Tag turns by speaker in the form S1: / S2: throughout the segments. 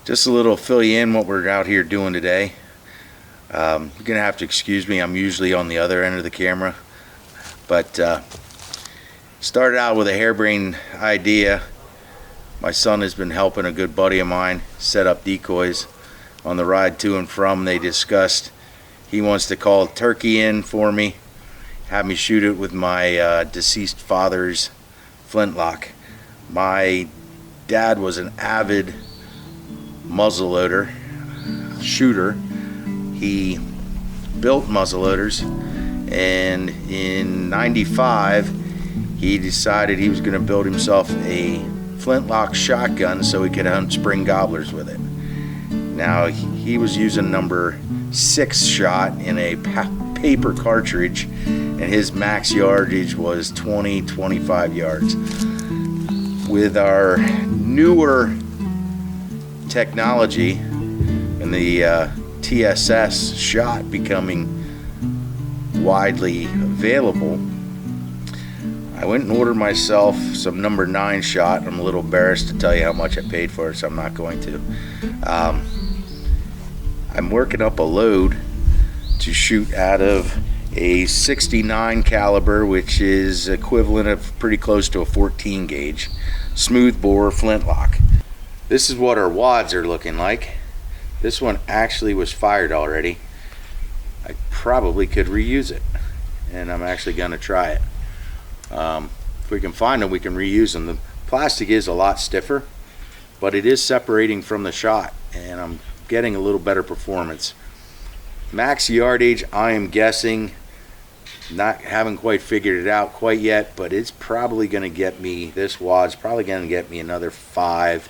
S1: Just a little fill you in what we're out here doing today. You're gonna have to excuse me, I'm usually on the other end of the camera, but started out with a harebrained idea. My son has been helping a good buddy of mine set up decoys on the ride to and from. They discussed he wants to call a turkey in for me, have me shoot it with my deceased father's Flintlock. My dad was an avid muzzleloader shooter. He built muzzleloaders, and in '95 he decided he was going to build himself a Flintlock shotgun so he could hunt spring gobblers with it. Now he was using number 6 shot in a paper cartridge, and his max yardage was 20-25 yards. With our newer technology and the TSS shot becoming widely available, I went and ordered myself some number 9 shot. I'm a little embarrassed to tell you how much I paid for it, so I'm not going to. I'm working up a load to shoot out of a 69 caliber, which is equivalent of pretty close to a 14 gauge smooth bore Flintlock. This is what our wads are looking like. This one actually was fired already. I probably could reuse it, and I'm actually going to try it. If we can find them, we can reuse them. The plastic is a lot stiffer, but it is separating from the shot, and I'm getting a little better performance. Max yardage, I am guessing, haven't quite figured it out quite yet, but it's probably going to get me, this wad's probably going to get me another 5.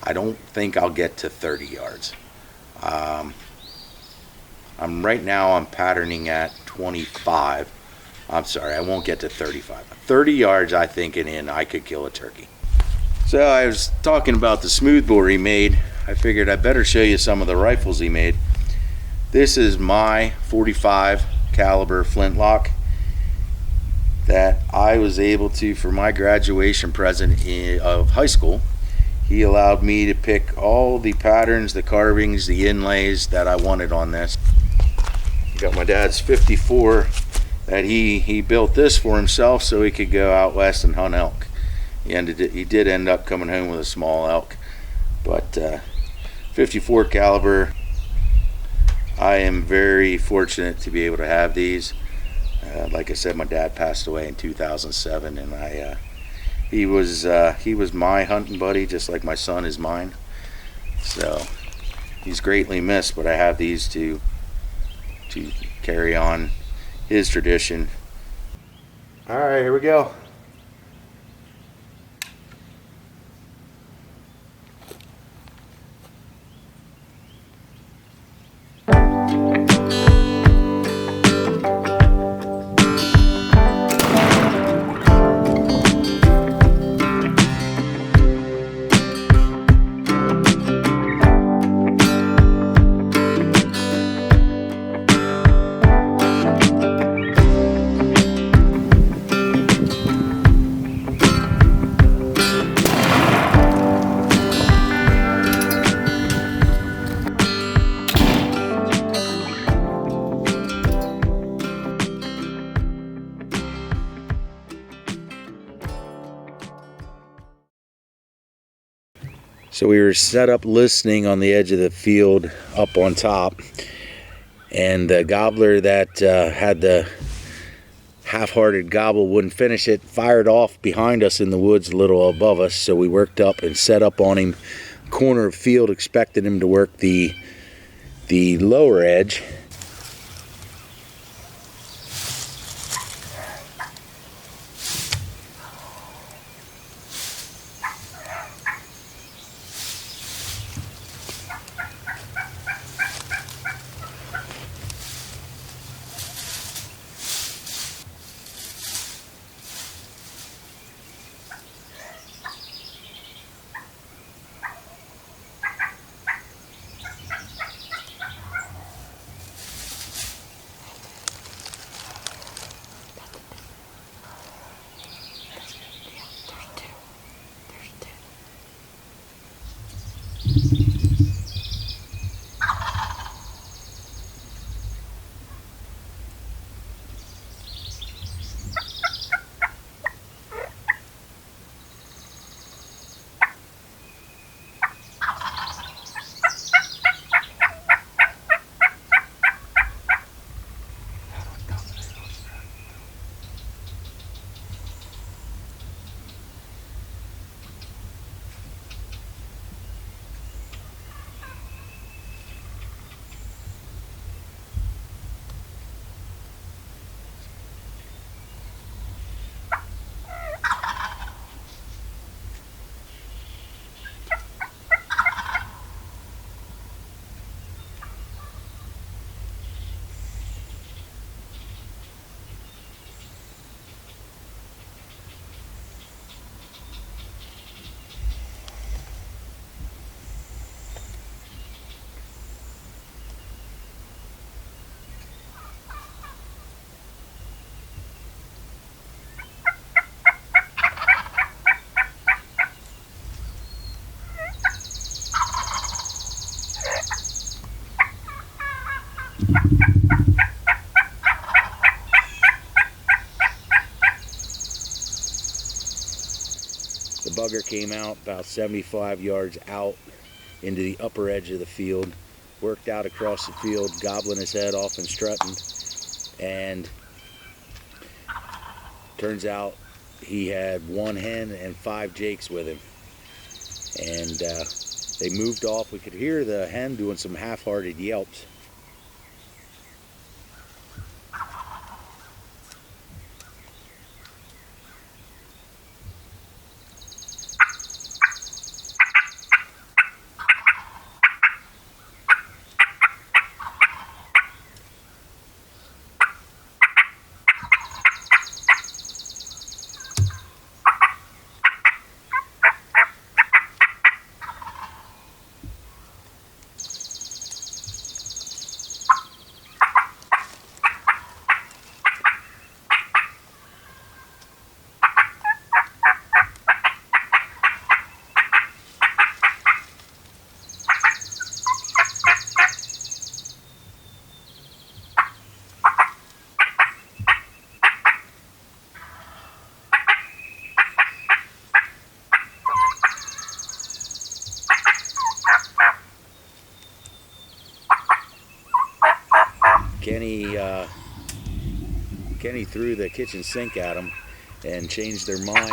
S1: I don't think I'll get to 30 yards. Right now I'm patterning at 25. I'm sorry, I won't get to 35. 30 yards, I think, and in I could kill a turkey. So I was talking about the smoothbore he made. I figured I better show you some of the rifles he made. This is my 45 caliber Flintlock that I was able to, for my graduation present of high school, he allowed me to pick all the patterns, the carvings, the inlays that I wanted on this. Got my dad's 54 that he built this for himself so he could go out west and hunt elk. He did end up coming home with a small elk, but 54 caliber. I am very fortunate to be able to have these. Like I said, my dad passed away in 2007, and he was my hunting buddy, just like my son is mine. So he's greatly missed, but I have these to carry on his tradition. All right, here we go. So we were set up listening on the edge of the field up on top, and the gobbler that had the half-hearted gobble wouldn't finish it, fired off behind us in the woods a little above us. So we worked up and set up on him, corner of field, expecting him to work the lower edge. bugger came out about 75 yards out into the upper edge of the field, worked out across the field, gobbling his head off and strutting, and turns out he had one hen and 5 jakes with him. And they moved off. We could hear the hen doing some half-hearted yelps. Kenny threw the kitchen sink at them and changed their mind.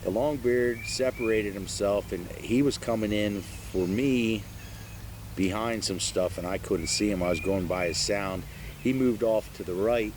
S1: The longbeard separated himself, and he was coming in for me behind some stuff, and I couldn't see him. I was going by his sound. He moved off to the right.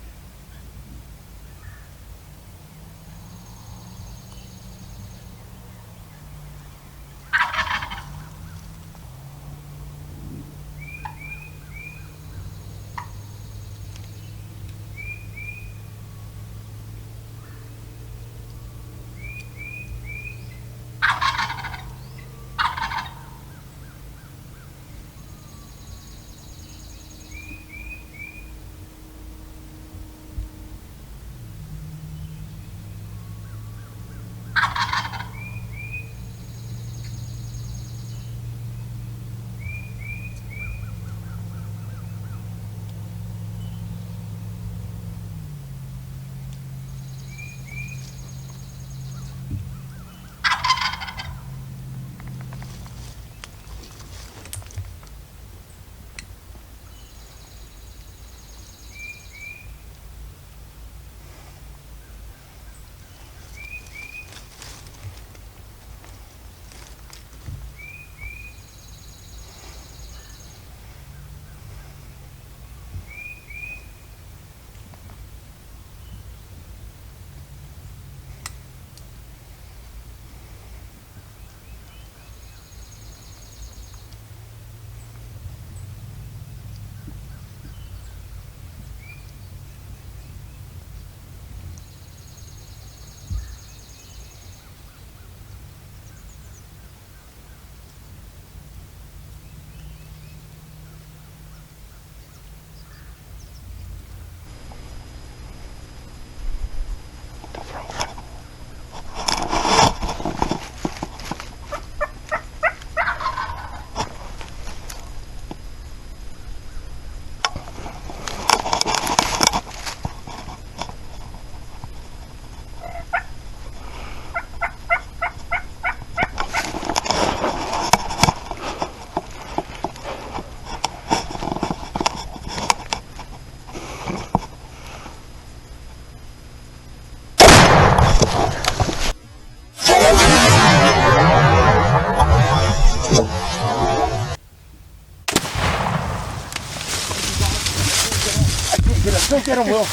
S1: Go get him, Will. I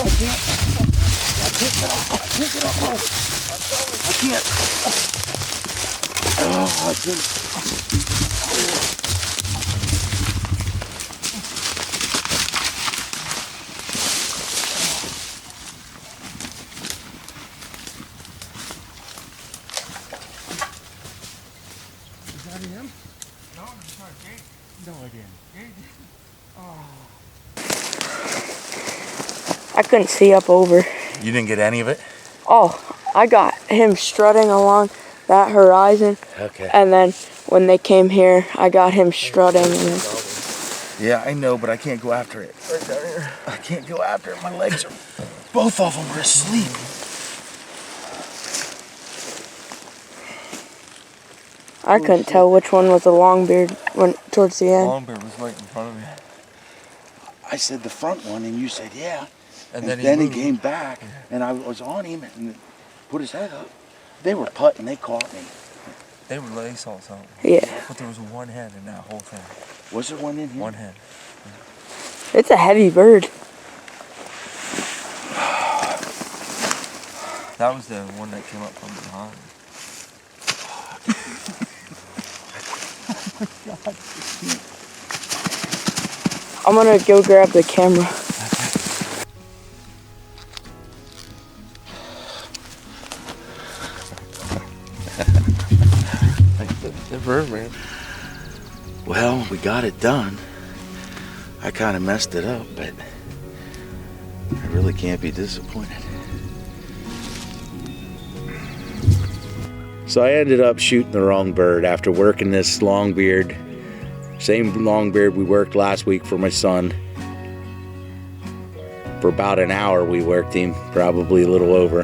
S1: can't. I can't get up. I can't get up, Will. I can't. Oh, I can't.
S2: Is that him? No, it's not Jake. No, I didn't. Jake? Oh.
S3: I couldn't see up over.
S1: You didn't get any of it?
S3: Oh, I got him strutting along that horizon.
S1: Okay.
S3: And then when they came here, I got him strutting. And
S1: Yeah, I know, but I can't go after it. Right down here. I can't go after it. My legs are... Both of them are asleep.
S3: I couldn't tell which one was a longbeard when towards the end.
S2: Longbeard was right in front of me.
S1: I said the front one, and you said yeah.
S2: And
S1: then he came back, and I was on him and put his head up. They were putting. They caught me.
S2: They saw something.
S3: Yeah.
S2: But there was one head in that whole thing.
S1: Was there one in here?
S2: One head.
S3: It's a heavy bird.
S2: That was the one that came up from behind.
S3: I'm gonna go grab the camera.
S2: The bird, man.
S1: Well, we got it done. I kind of messed it up, but I really can't be disappointed. So I ended up shooting the wrong bird after working this longbeard. Same longbeard we worked last week for my son. For about an hour we worked him, probably a little over.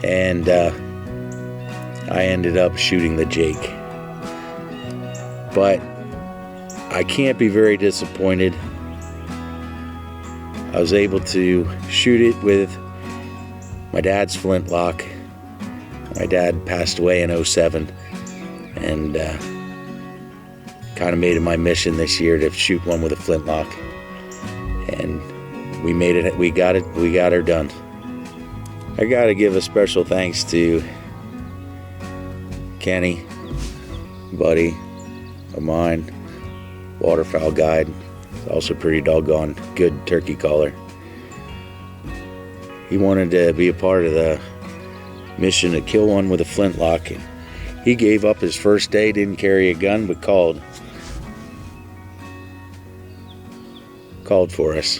S1: And I ended up shooting the Jake. But I can't be very disappointed. I was able to shoot it with my dad's Flintlock. My dad passed away in '07, and kind of made it my mission this year to shoot one with a flintlock. And we made it. We got her done. I got to give a special thanks to Kenny, buddy of mine, waterfowl guide, also pretty doggone good turkey caller. He wanted to be a part of the mission to kill one with a flintlock. He gave up his first day, didn't carry a gun, but called for us.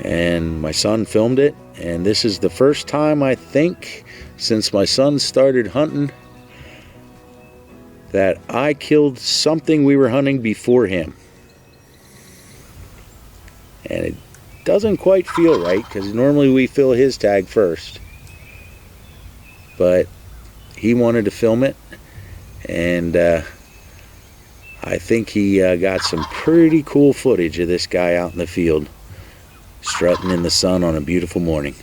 S1: And my son filmed it, and this is the first time, I think, since my son started hunting, that I killed something we were hunting before him. And it doesn't quite feel right, because normally we fill his tag first. But he wanted to film it, and I think he got some pretty cool footage of this guy out in the field strutting in the sun on a beautiful morning.